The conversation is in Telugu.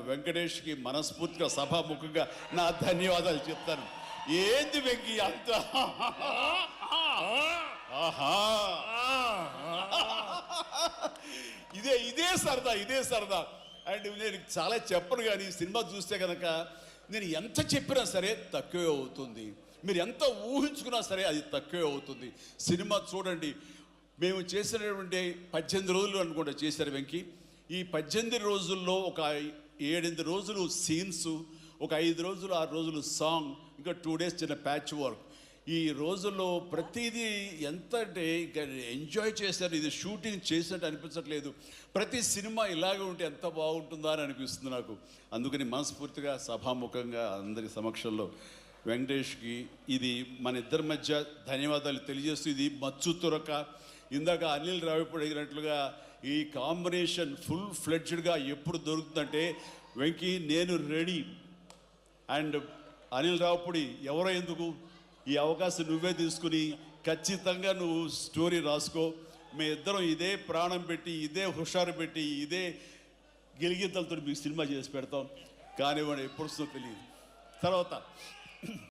వెంకటేష్కి మనస్ఫూర్తిగా సభాముఖంగా నా ధన్యవాదాలు చెప్తాను. ఏంది వెంకీ అంత ఆహా, ఇదే సరదా. అండ్ నేను చాలా చెప్పను, కానీ సినిమా చూస్తే కనుక నేను ఎంత చెప్పినా సరే తక్కువే అవుతుంది, మీరు ఎంత ఊహించుకున్నా సరే అది తక్కువే అవుతుంది. సినిమా చూడండి. మేము చేసినటువంటి 18 రోజులు అనుకుంటా చేశారు వెంకీ. ఈ 18 రోజుల్లో ఒక 7-8 రోజులు సీన్స్, ఒక 5 రోజులు 6 రోజులు సాంగ్, ఇంకా 2 days చిన్న ప్యాచ్ వర్క్. ఈ రోజుల్లో ప్రతిదీ ఎంత అంటే ఇక ఎంజాయ్ చేశారు. ఇది షూటింగ్ చేసినట్టు అనిపించట్లేదు. ప్రతి సినిమా ఇలాగే ఉంటే ఎంత బాగుంటుందా అని అనిపిస్తుంది నాకు. అందుకని మనస్ఫూర్తిగా సభాముఖంగా అందరి సమక్షంలో వెంకటేష్కి ఇది మన ఇద్దరి మధ్య ధన్యవాదాలు తెలియజేస్తూ, ఇది మచ్చు తురక. ఇందాక అనిల్ రావిపూడి అడిగినట్లుగా ఈ కాంబినేషన్ ఫుల్ ఫ్లెడ్జ్డ్గా ఎప్పుడు దొరుకుతుందంటే వెంకీ నేను రెడీ. అండ్ అనిల్ రావిపూడి ఎవరో ఎందుకు, ఈ అవకాశం నువ్వే తీసుకుని ఖచ్చితంగా నువ్వు స్టోరీ రాసుకో. మీ ఇద్దరం ఇదే ప్రాణం పెట్టి, ఇదే హుషారు పెట్టి, ఇదే గిలిగిద్దలతో మీకు సినిమా చేసి పెడతాం. కానివ్వండి, ఎప్పుడు వస్తుందో తెలియదు. తర్వాత